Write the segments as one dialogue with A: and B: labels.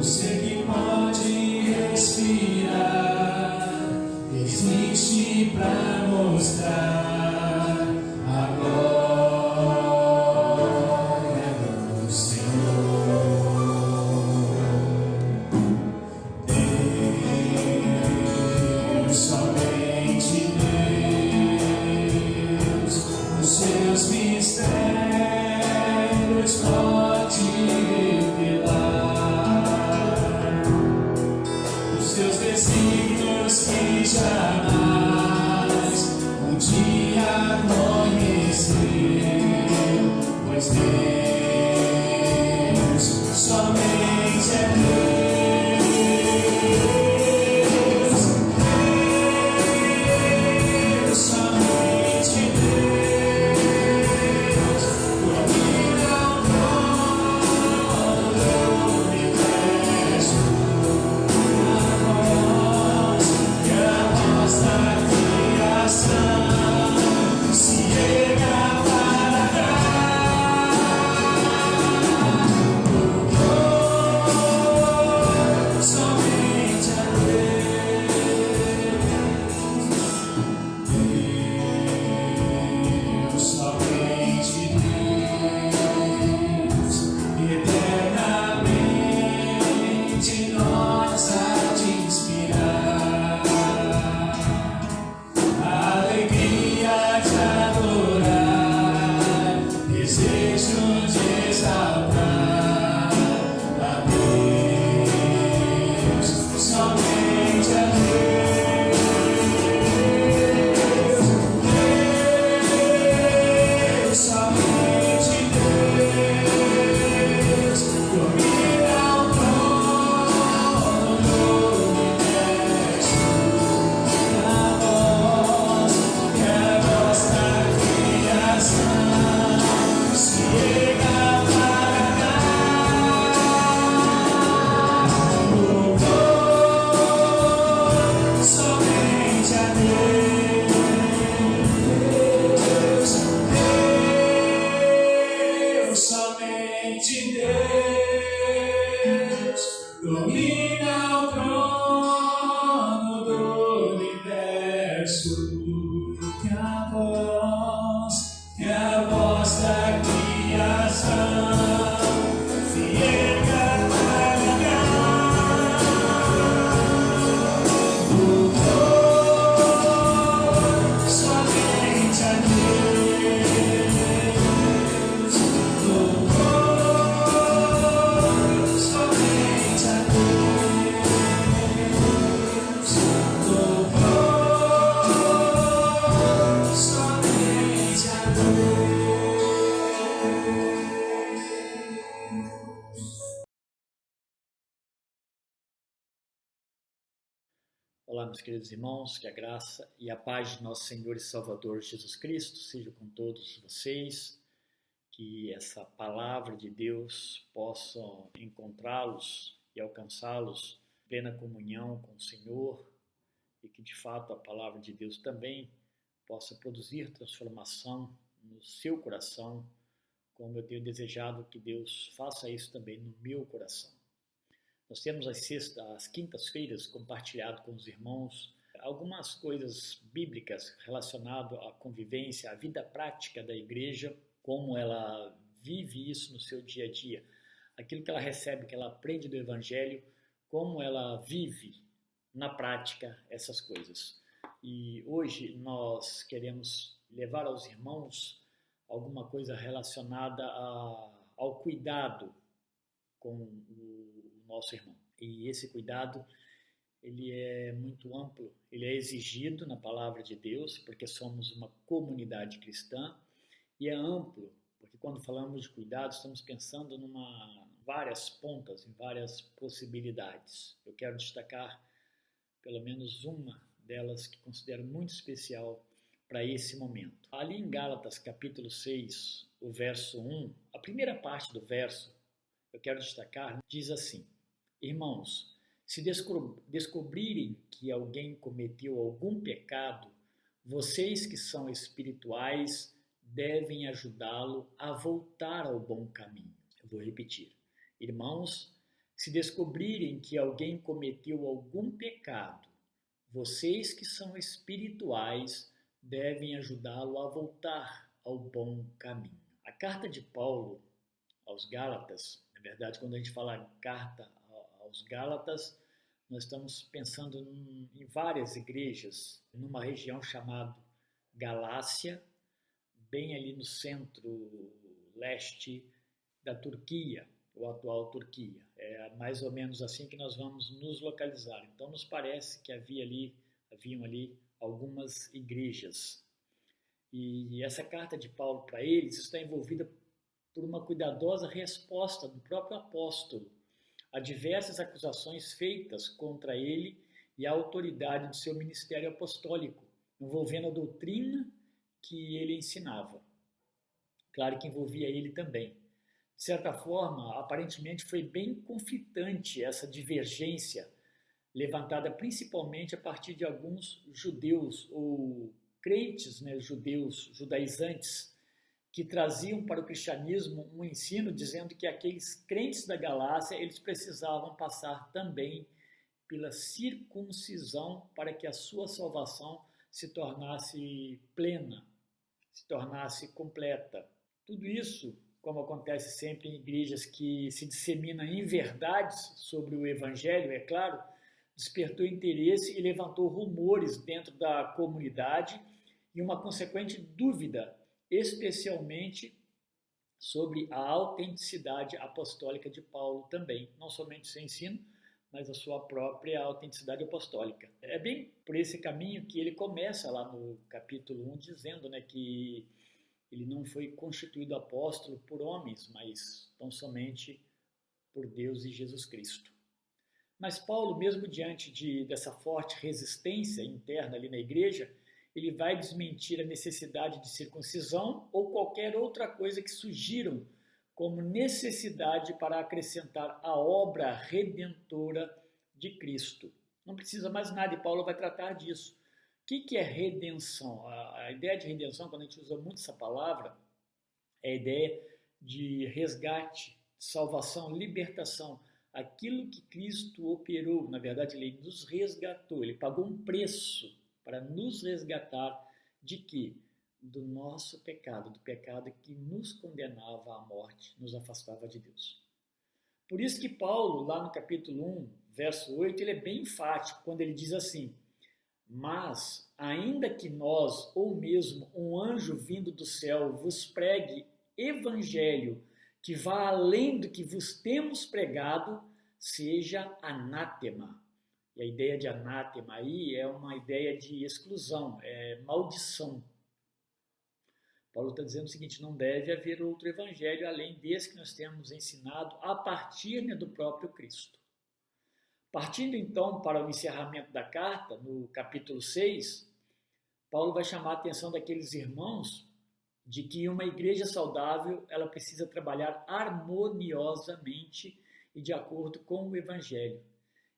A: Você que pode respirar, existe pra mostrar a glória do Senhor. Deus, somente Deus, os seus mistérios pode revelar, os seus desígnios que jamais um dia conheceu, pois Deus somente é Deus, Deus, somente Deus, domina o trono do universo. Que a voz da criação se erga para dar louvor somente a Deus, somente Deus, eternamente nós a te inspirar. Alegria de adorar, desejo de exaltar a Deus, somente a Deus, Deus, somente Deus, domina o trono do universo. A voz da criação se erga para dar louvor somente a Deus, Deus, somente Deus, domina o trono do universo. Que a voz da criação se erga para dar louvor somente a Deus, louvor somente a Deus, louvor somente a Deus.
B: Olá, meus queridos irmãos, que a graça e a paz de nosso Senhor e Salvador Jesus Cristo seja com todos vocês, que essa palavra de Deus possa encontrá-los e alcançá-los em plena comunhão com o Senhor e que de fato a palavra de Deus também possa produzir transformação no seu coração, como eu tenho desejado que Deus faça isso também no meu coração. Nós temos às quintas-feiras compartilhado com os irmãos algumas coisas bíblicas relacionadas à convivência, à vida prática da igreja, como ela vive isso no seu dia a dia, aquilo que ela recebe, que ela aprende do Evangelho, como ela vive na prática essas coisas. E hoje nós queremos levar aos irmãos alguma coisa relacionada ao cuidado com o nosso irmão. E esse cuidado, ele é muito amplo, ele é exigido na palavra de Deus, porque somos uma comunidade cristã, e é amplo, porque quando falamos de cuidado, estamos pensando em várias pontas, em várias possibilidades. Eu quero destacar pelo menos uma delas que considero muito especial para esse momento. Ali em Gálatas capítulo 6, o verso 1, a primeira parte do verso, eu quero destacar, diz assim: irmãos, se descobrirem que alguém cometeu algum pecado, vocês que são espirituais devem ajudá-lo a voltar ao bom caminho. Eu vou repetir. Irmãos, Se descobrirem que alguém cometeu algum pecado, vocês que são espirituais devem ajudá-lo a voltar ao bom caminho. A carta de Paulo aos Gálatas, na verdade, quando a gente fala carta aos Gálatas, nós estamos pensando em várias igrejas, numa região chamada Galácia, bem ali no centro-leste da Turquia, ou atual Turquia. É mais ou menos assim que nós vamos nos localizar. Então, nos parece que haviam ali algumas igrejas. E essa carta de Paulo para eles está envolvida por uma cuidadosa resposta do próprio apóstolo a diversas acusações feitas contra ele e a autoridade do seu ministério apostólico, envolvendo a doutrina que ele ensinava. Claro que envolvia ele também. De certa forma, aparentemente foi bem conflitante essa divergência, levantada principalmente a partir de alguns judeus ou crentes, judeus, judaizantes, que traziam para o cristianismo um ensino dizendo que aqueles crentes da Galácia eles precisavam passar também pela circuncisão para que a sua salvação se tornasse plena, se tornasse completa. Tudo isso, como acontece sempre em igrejas que se disseminam inverdades sobre o evangelho, é claro, despertou interesse e levantou rumores dentro da comunidade e uma consequente dúvida, especialmente sobre a autenticidade apostólica de Paulo também, não somente seu ensino, mas a sua própria autenticidade apostólica. É bem por esse caminho que ele começa lá no capítulo 1, dizendo que ele não foi constituído apóstolo por homens, mas tão somente por Deus e Jesus Cristo. Mas Paulo, mesmo diante dessa forte resistência interna ali na igreja, ele vai desmentir a necessidade de circuncisão ou qualquer outra coisa que surgiram como necessidade para acrescentar a obra redentora de Cristo. Não precisa mais nada, e Paulo vai tratar disso. O que é redenção? A ideia de redenção, quando a gente usa muito essa palavra, é a ideia de resgate, salvação, libertação. Aquilo que Cristo operou, na verdade, ele nos resgatou, ele pagou um preço para nos resgatar de quê? Do nosso pecado, do pecado que nos condenava à morte, nos afastava de Deus. Por isso que Paulo, lá no capítulo 1, verso 8, ele é bem enfático quando ele diz assim: mas, ainda que nós, ou mesmo um anjo vindo do céu, vos pregue evangelho que vá além do que vos temos pregado, seja anátema. E a ideia de anátema aí é uma ideia de exclusão, é maldição. Paulo está dizendo o seguinte: não deve haver outro evangelho além desse que nós temos ensinado a partir do próprio Cristo. Partindo então para o encerramento da carta, no capítulo 6, Paulo vai chamar a atenção daqueles irmãos de que uma igreja saudável ela precisa trabalhar harmoniosamente e de acordo com o evangelho.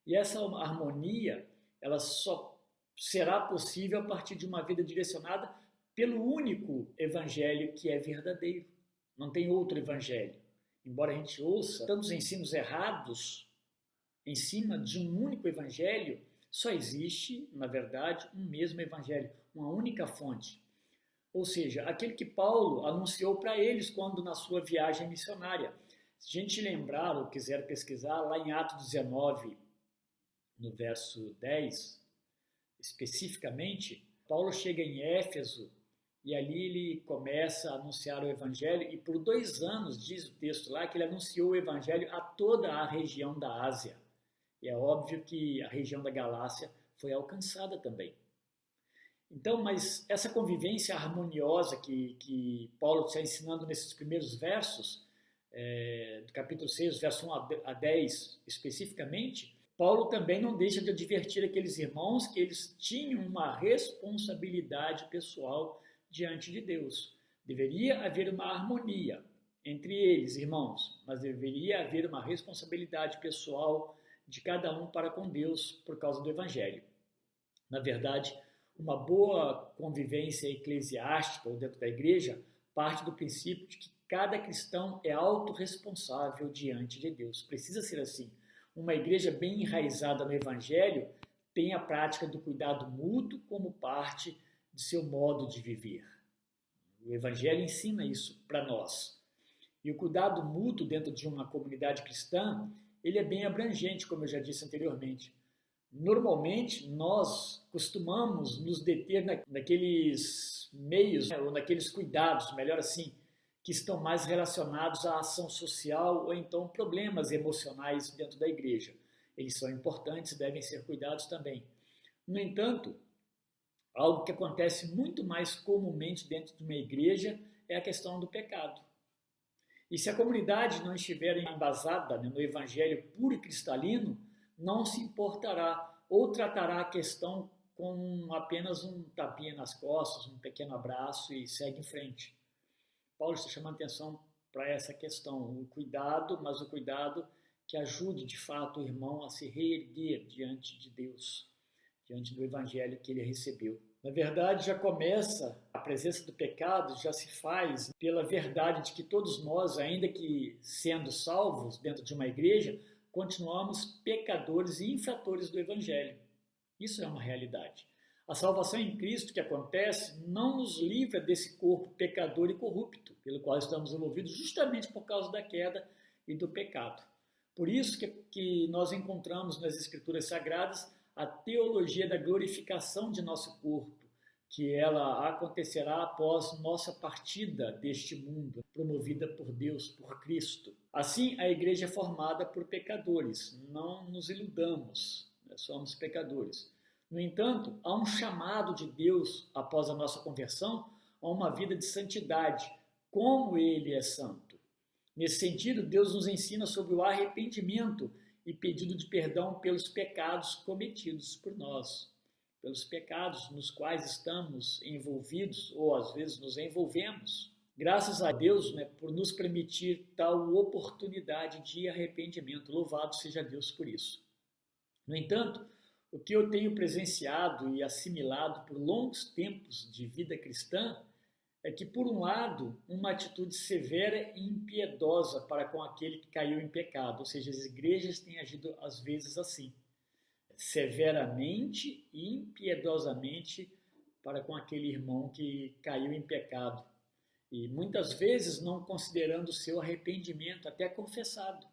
B: E essa harmonia, ela só será possível a partir de uma vida direcionada pelo único evangelho que é verdadeiro. Não tem outro evangelho. Embora a gente ouça tantos ensinos errados em cima de um único evangelho, só existe, na verdade, um mesmo evangelho, uma única fonte. Ou seja, aquele que Paulo anunciou para eles quando na sua viagem missionária. Se a gente lembrar ou quiser pesquisar, lá em Atos 19, no verso 10, especificamente, Paulo chega em Éfeso e ali ele começa a anunciar o evangelho e por 2 anos, diz o texto lá, que ele anunciou o evangelho a toda a região da Ásia. E é óbvio que a região da Galácia foi alcançada também. Então, mas essa convivência harmoniosa que Paulo está ensinando nesses primeiros versos, do capítulo 6, verso 1 a 10 especificamente, Paulo também não deixa de advertir aqueles irmãos que eles tinham uma responsabilidade pessoal diante de Deus. Deveria haver uma harmonia entre eles, irmãos, mas deveria haver uma responsabilidade pessoal de cada um para com Deus por causa do Evangelho. Na verdade, uma boa convivência eclesiástica ou dentro da igreja parte do princípio de que cada cristão é autorresponsável diante de Deus. Precisa ser assim. Uma igreja bem enraizada no Evangelho tem a prática do cuidado mútuo como parte de seu modo de viver. O Evangelho ensina isso para nós. E o cuidado mútuo dentro de uma comunidade cristã, ele é bem abrangente, como eu já disse anteriormente. Normalmente, nós costumamos nos deter naqueles meios, ou naqueles cuidados, melhor assim, que estão mais relacionados à ação social ou então problemas emocionais dentro da igreja. Eles são importantes e devem ser cuidados também. No entanto, algo que acontece muito mais comumente dentro de uma igreja é a questão do pecado. E se a comunidade não estiver embasada no evangelho puro e cristalino, não se importará ou tratará a questão com apenas um tapinha nas costas, um pequeno abraço e segue em frente. Paulo está chamando atenção para essa questão, o cuidado, mas o cuidado que ajude de fato o irmão a se reerguer diante de Deus, diante do evangelho que ele recebeu. Na verdade, já começa, a presença do pecado já se faz pela verdade de que todos nós, ainda que sendo salvos dentro de uma igreja, continuamos pecadores e infratores do evangelho. Isso é uma realidade. A salvação em Cristo que acontece não nos livra desse corpo pecador e corrupto, pelo qual estamos envolvidos justamente por causa da queda e do pecado. Por isso que nós encontramos nas Escrituras Sagradas a teologia da glorificação de nosso corpo, que ela acontecerá após nossa partida deste mundo, promovida por Deus, por Cristo. Assim, a igreja é formada por pecadores, não nos iludamos, somos pecadores. No entanto, há um chamado de Deus, após a nossa conversão, a uma vida de santidade, como Ele é santo. Nesse sentido, Deus nos ensina sobre o arrependimento e pedido de perdão pelos pecados cometidos por nós, pelos pecados nos quais estamos envolvidos ou às vezes nos envolvemos. Graças a Deus, por nos permitir tal oportunidade de arrependimento. Louvado seja Deus por isso. No entanto, o que eu tenho presenciado e assimilado por longos tempos de vida cristã é que, por um lado, uma atitude severa e impiedosa para com aquele que caiu em pecado, ou seja, as igrejas têm agido às vezes assim, severamente e impiedosamente para com aquele irmão que caiu em pecado, e muitas vezes não considerando o seu arrependimento até confessado.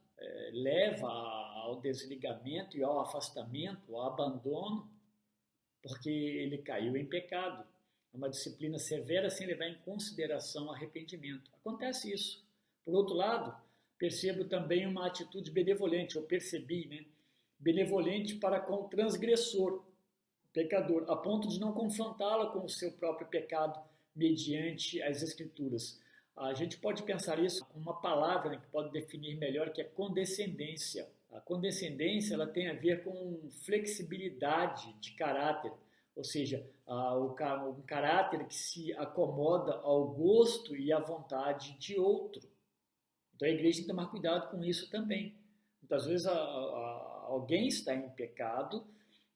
B: Leva ao desligamento e ao afastamento, ao abandono, porque ele caiu em pecado. É uma disciplina severa sem levar em consideração o arrependimento. Acontece isso. Por outro lado, percebo também uma atitude benevolente, eu percebi, benevolente para com o transgressor, pecador, a ponto de não confrontá-lo com o seu próprio pecado mediante as Escrituras. A gente pode pensar isso com uma palavra que pode definir melhor, que é condescendência. A condescendência ela tem a ver com flexibilidade de caráter, ou seja, um caráter que se acomoda ao gosto e à vontade de outro. Então a igreja tem que tomar cuidado com isso também. Muitas vezes alguém está em pecado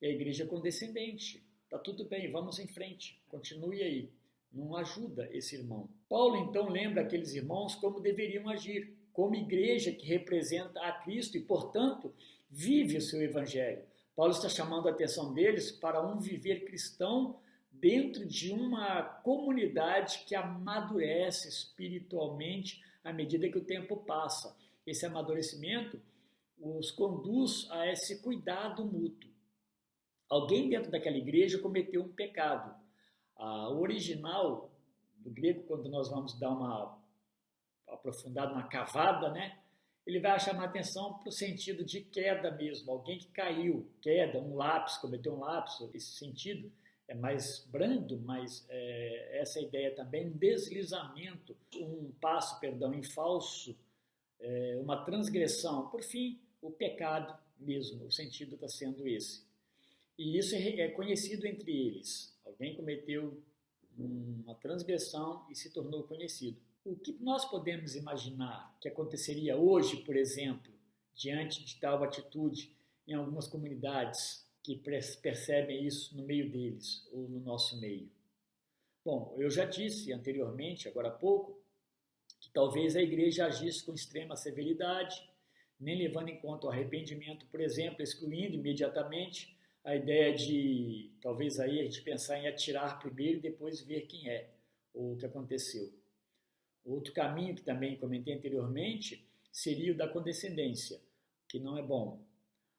B: e a igreja é condescendente. Está tudo bem, vamos em frente, continue aí. Não ajuda esse irmão. Paulo então lembra aqueles irmãos como deveriam agir, como igreja que representa a Cristo e, portanto, vive o seu evangelho. Paulo está chamando a atenção deles para um viver cristão dentro de uma comunidade que amadurece espiritualmente à medida que o tempo passa. Esse amadurecimento os conduz a esse cuidado mútuo. Alguém dentro daquela igreja cometeu um pecado. O original do grego, quando nós vamos dar uma aprofundada, uma cavada, ele vai chamar atenção para o sentido de queda mesmo, alguém que caiu, queda, um lapso, cometeu um lapso, esse sentido é mais brando, mas essa ideia também, um deslizamento, um passo, em falso, uma transgressão, por fim, o pecado mesmo, o sentido está sendo esse. E isso é conhecido entre eles. Alguém cometeu uma transgressão e se tornou conhecido. O que nós podemos imaginar que aconteceria hoje, por exemplo, diante de tal atitude em algumas comunidades que percebem isso no meio deles ou no nosso meio? Bom, eu já disse anteriormente, agora há pouco, que talvez a igreja agisse com extrema severidade, nem levando em conta o arrependimento, por exemplo, excluindo imediatamente a ideia de, talvez aí a gente pensar em atirar primeiro e depois ver quem é ou o que aconteceu. Outro caminho que também comentei anteriormente seria o da condescendência, que não é bom.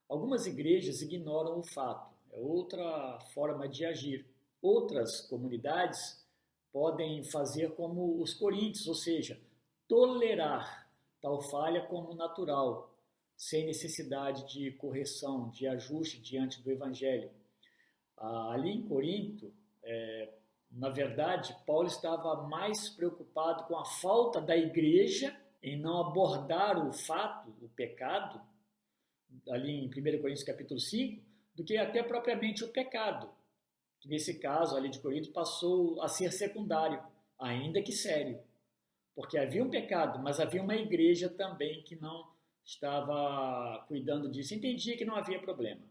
B: Algumas igrejas ignoram o fato, é outra forma de agir. Outras comunidades podem fazer como os coríntios, ou seja, tolerar tal falha como natural, sem necessidade de correção, de ajuste diante do evangelho. Ali em Corinto, na verdade, Paulo estava mais preocupado com a falta da igreja em não abordar o fato, o pecado, ali em 1 Coríntios capítulo 5, do que até propriamente o pecado, que nesse caso ali de Corinto passou a ser secundário, ainda que sério, porque havia um pecado, mas havia uma igreja também que não estava cuidando disso, entendia que não havia problema.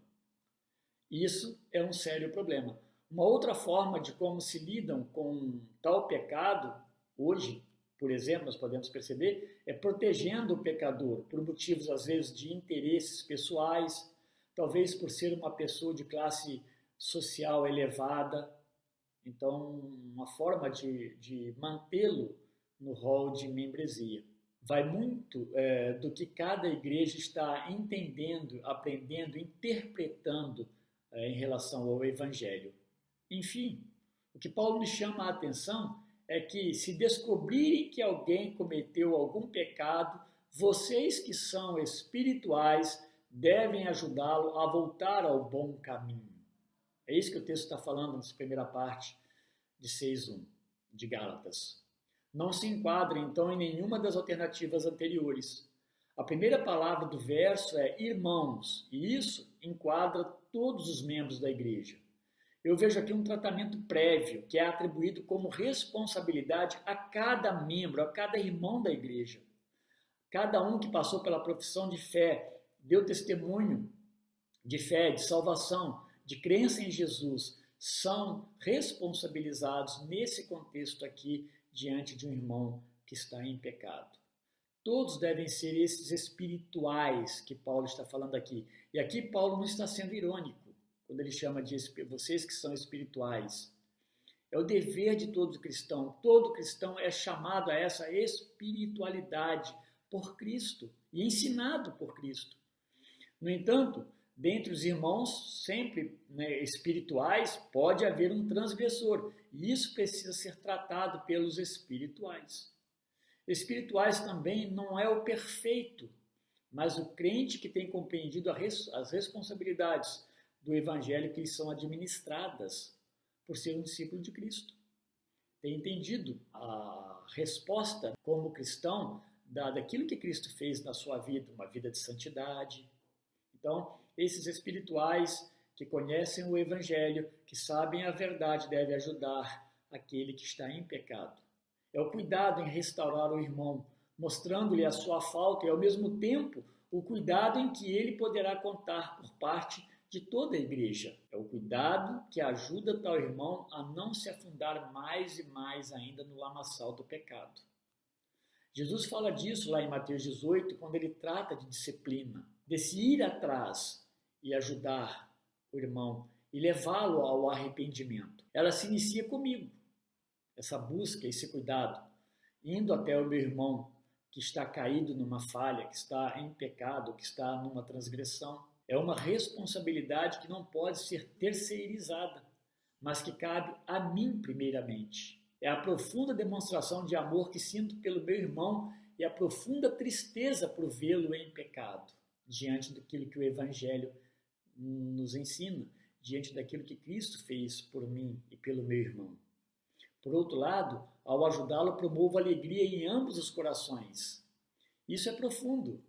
B: Isso é um sério problema. Uma outra forma de como se lidam com tal pecado, hoje, por exemplo, nós podemos perceber, é protegendo o pecador, por motivos, às vezes, de interesses pessoais, talvez por ser uma pessoa de classe social elevada. Então, uma forma de mantê-lo no rol de membresia. Vai muito do que cada igreja está entendendo, aprendendo, interpretando em relação ao Evangelho. Enfim, o que Paulo nos chama a atenção é que, se descobrirem que alguém cometeu algum pecado, vocês que são espirituais devem ajudá-lo a voltar ao bom caminho. É isso que o texto está falando nessa primeira parte de 6:1 de Gálatas. Não se enquadra, então, em nenhuma das alternativas anteriores. A primeira palavra do verso é irmãos, e isso enquadra todos os membros da igreja. Eu vejo aqui um tratamento prévio que é atribuído como responsabilidade a cada membro, a cada irmão da igreja. Cada um que passou pela profissão de fé, deu testemunho de fé, de salvação, de crença em Jesus, são responsabilizados nesse contexto aqui diante de um irmão que está em pecado. Todos devem ser esses espirituais que Paulo está falando aqui. E aqui Paulo não está sendo irônico quando ele chama de vocês que são espirituais. É o dever de todo cristão. Todo cristão é chamado a essa espiritualidade por Cristo e ensinado por Cristo. No entanto, dentre os irmãos, sempre espirituais, pode haver um transgressor. E isso precisa ser tratado pelos espirituais. Espirituais também não é o perfeito, mas o crente que tem compreendido as responsabilidades do evangelho que lhe são administradas por ser um discípulo de Cristo. Tem entendido a resposta como cristão daquilo que Cristo fez na sua vida, uma vida de santidade. Então, esses espirituais que conhecem o evangelho, que sabem a verdade, devem ajudar aquele que está em pecado. É o cuidado em restaurar o irmão, mostrando-lhe a sua falta e, ao mesmo tempo, o cuidado em que ele poderá contar por parte de toda a igreja. É o cuidado que ajuda tal irmão a não se afundar mais e mais ainda no lamaçal do pecado. Jesus fala disso lá em Mateus 18, quando ele trata de disciplina, desse ir atrás e ajudar o irmão e levá-lo ao arrependimento. Ela se inicia comigo, essa busca, esse cuidado, indo até o meu irmão que está caído numa falha, que está em pecado, que está numa transgressão. É uma responsabilidade que não pode ser terceirizada, mas que cabe a mim primeiramente. É a profunda demonstração de amor que sinto pelo meu irmão e a profunda tristeza por vê-lo em pecado, diante daquilo que o Evangelho nos ensina, diante daquilo que Cristo fez por mim e pelo meu irmão. Por outro lado, ao ajudá-lo, promovo alegria em ambos os corações. Isso é profundo.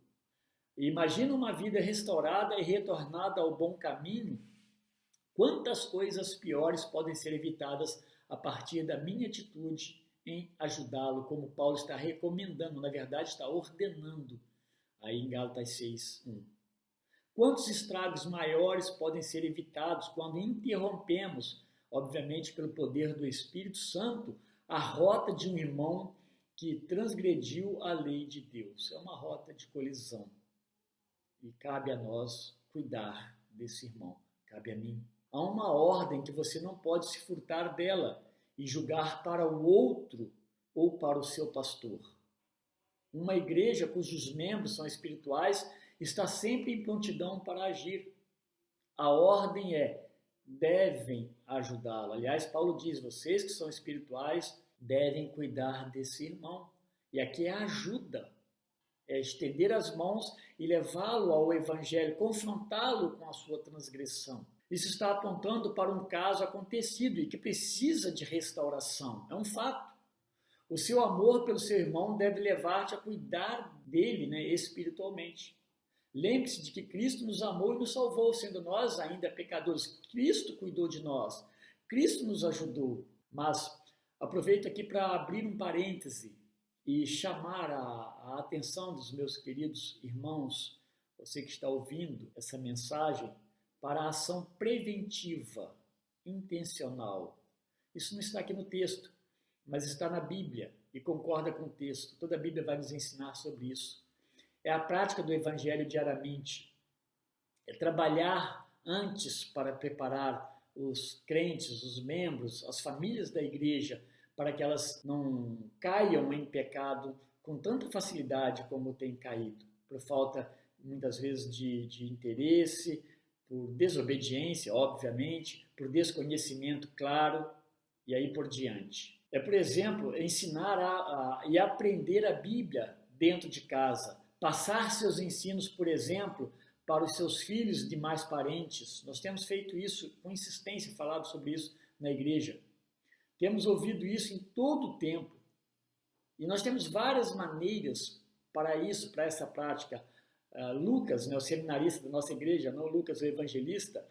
B: Imagina uma vida restaurada e retornada ao bom caminho. Quantas coisas piores podem ser evitadas a partir da minha atitude em ajudá-lo, como Paulo está recomendando, na verdade está ordenando, aí em Gálatas 6:1. Quantos estragos maiores podem ser evitados quando interrompemos, obviamente pelo poder do Espírito Santo, a rota de um irmão que transgrediu a lei de Deus. É uma rota de colisão. e cabe a nós cuidar desse irmão, cabe a mim. Há uma ordem que você não pode se furtar dela e julgar para o outro ou para o seu pastor. Uma igreja cujos membros são espirituais está sempre em prontidão para agir. A ordem é: devem ajudá-lo. Aliás, Paulo diz: vocês que são espirituais devem cuidar desse irmão. E aqui é ajuda, é estender as mãos e levá-lo ao evangelho, confrontá-lo com a sua transgressão. Isso está apontando para um caso acontecido e que precisa de restauração. É um fato. O seu amor pelo seu irmão deve levar-te a cuidar dele, espiritualmente. Lembre-se de que Cristo nos amou e nos salvou, sendo nós ainda pecadores. Cristo cuidou de nós, Cristo nos ajudou. Mas aproveito aqui para abrir um parêntese e chamar a atenção dos meus queridos irmãos, você que está ouvindo essa mensagem, para a ação preventiva, intencional. Isso não está aqui no texto, mas está na Bíblia e concorda com o texto. Toda a Bíblia vai nos ensinar sobre isso. É a prática do Evangelho diariamente. É trabalhar antes para preparar os crentes, os membros, as famílias da igreja, para que elas não caiam em pecado com tanta facilidade como têm caído, por falta, muitas vezes, de interesse, por desobediência, obviamente, por desconhecimento, claro, e aí por diante. É, por exemplo, ensinar e aprender a Bíblia dentro de casa, passar seus ensinos, por exemplo, para os seus filhos e demais parentes. Nós temos feito isso com insistência, falado sobre isso na igreja. Temos ouvido isso em todo o tempo. E nós temos várias maneiras para isso, para essa prática. Lucas, o seminarista da nossa igreja, não Lucas, o evangelista,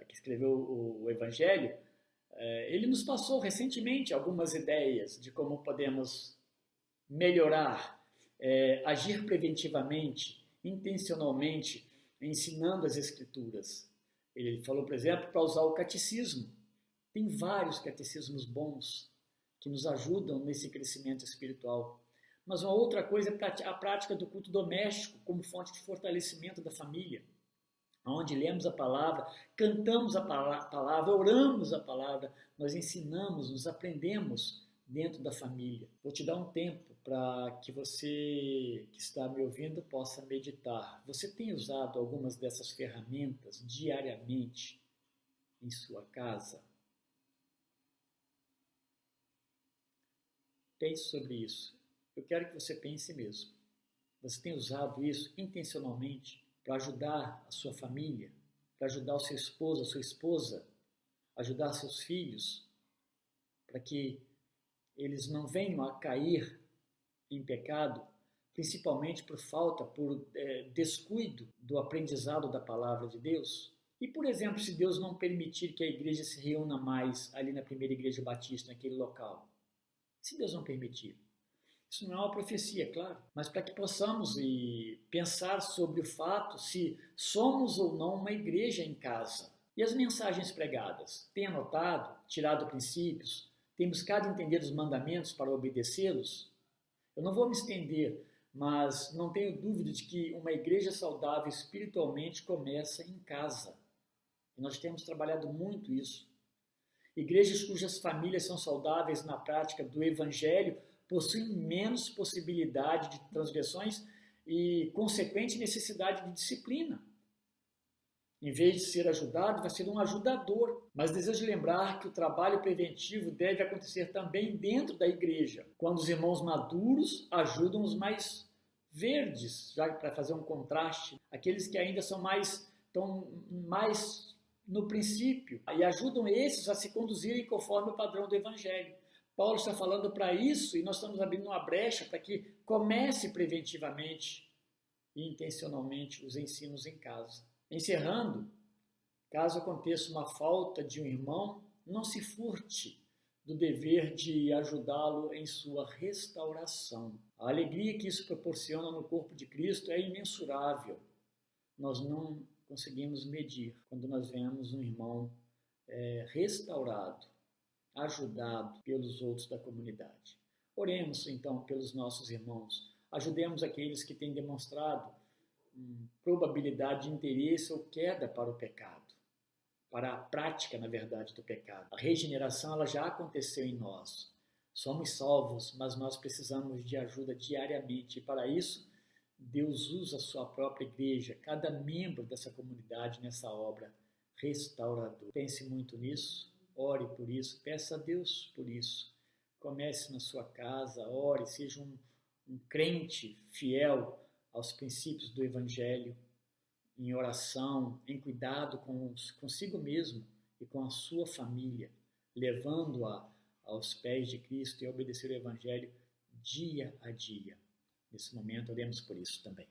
B: que escreveu o Evangelho, ele nos passou recentemente algumas ideias de como podemos melhorar, agir preventivamente, intencionalmente, ensinando as Escrituras. Ele falou, por exemplo, para usar o catecismo. Tem vários catecismos bons que nos ajudam nesse crescimento espiritual. Mas uma outra coisa é a prática do culto doméstico como fonte de fortalecimento da família, onde lemos a palavra, cantamos a palavra, oramos a palavra, nós ensinamos, nos aprendemos dentro da família. Vou te dar um tempo para que você que está me ouvindo possa meditar. Você tem usado algumas dessas ferramentas diariamente em sua casa? Pense sobre isso. Eu quero que você pense mesmo. Você tem usado isso intencionalmente para ajudar a sua família, para ajudar o seu esposo, a sua esposa, ajudar seus filhos, para que eles não venham a cair em pecado, principalmente por descuido do aprendizado da palavra de Deus? E, por exemplo, se Deus não permitir que a igreja se reúna mais ali na primeira igreja batista, naquele local? Se Deus não permitir. Isso não é uma profecia, claro, mas para que possamos pensar sobre o fato se somos ou não uma igreja em casa. E as mensagens pregadas? Tem anotado, tirado princípios? Tem buscado entender os mandamentos para obedecê-los? Eu não vou me estender, mas não tenho dúvida de que uma igreja saudável espiritualmente começa em casa. E nós temos trabalhado muito isso. Igrejas cujas famílias são saudáveis na prática do Evangelho possuem menos possibilidade de transgressões e consequente necessidade de disciplina. Em vez de ser ajudado, vai ser um ajudador. Mas desejo lembrar que o trabalho preventivo deve acontecer também dentro da igreja, quando os irmãos maduros ajudam os mais verdes, já para fazer um contraste, aqueles que ainda estão mais no princípio, e ajudam esses a se conduzirem conforme o padrão do Evangelho. Paulo está falando para isso e nós estamos abrindo uma brecha para que comece preventivamente e intencionalmente os ensinos em casa. Encerrando, caso aconteça uma falta de um irmão, não se furte do dever de ajudá-lo em sua restauração. A alegria que isso proporciona no corpo de Cristo é imensurável. Nós não conseguimos medir quando nós vemos um irmão restaurado, ajudado pelos outros da comunidade. Oremos então pelos nossos irmãos, ajudemos aqueles que têm demonstrado probabilidade de interesse ou queda para o pecado, para a prática, na verdade, do pecado. A regeneração ela já aconteceu em nós. Somos salvos, mas nós precisamos de ajuda diariamente. E para isso, Deus usa a sua própria igreja, cada membro dessa comunidade nessa obra restauradora. Pense muito nisso, ore por isso, peça a Deus por isso. Comece na sua casa, ore, seja um crente fiel aos princípios do Evangelho, em oração, em cuidado consigo mesmo e com a sua família, levando-a aos pés de Cristo e obedecer o Evangelho dia a dia. Nesse momento, oremos por isso também.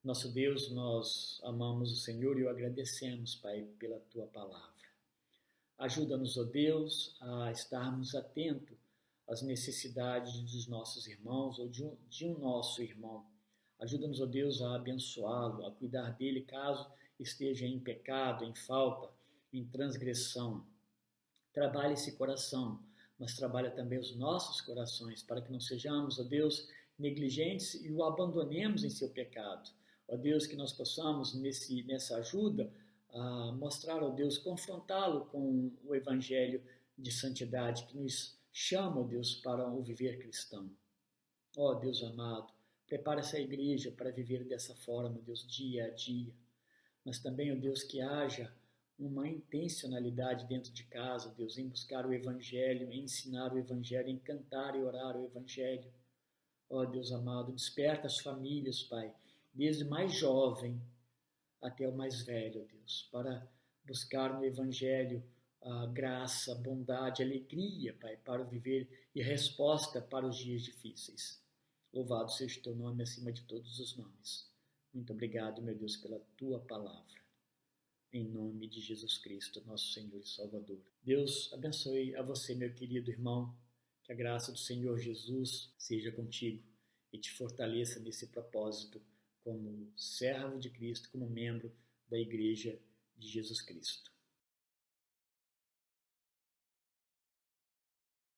B: Nosso Deus, nós amamos o Senhor e o agradecemos, Pai, pela Tua palavra. Ajuda-nos, ó Deus, a estarmos atentos às necessidades dos nossos irmãos ou de um nosso irmão. Ajuda-nos, ó Deus, a abençoá-lo, a cuidar dele caso esteja em pecado, em falta, em transgressão. Trabalha esse coração, mas trabalha também os nossos corações, para que não sejamos, ó Deus, negligentes e o abandonemos em seu pecado. Ó Deus, que nós possamos, nessa ajuda, mostrar, ó Deus, confrontá-lo com o Evangelho de santidade, que nos chama, ó Deus, para o viver cristão. Ó Deus amado, prepara essa igreja para viver dessa forma, Deus, dia a dia. Mas também, ó Deus, que haja uma intencionalidade dentro de casa, Deus, em buscar o Evangelho, em ensinar o Evangelho, em cantar e orar o Evangelho. Ó Deus amado, desperta as famílias, Pai, desde o mais jovem até o mais velho, Deus, para buscar no Evangelho a graça, a bondade, a alegria, Pai, para o viver e resposta para os dias difíceis. Louvado seja o Teu nome acima de todos os nomes. Muito obrigado, meu Deus, pela Tua palavra. Em nome de Jesus Cristo, nosso Senhor e Salvador. Deus abençoe a você, meu querido irmão. Que a graça do Senhor Jesus seja contigo e te fortaleça nesse propósito como servo de Cristo, como membro da Igreja de Jesus Cristo.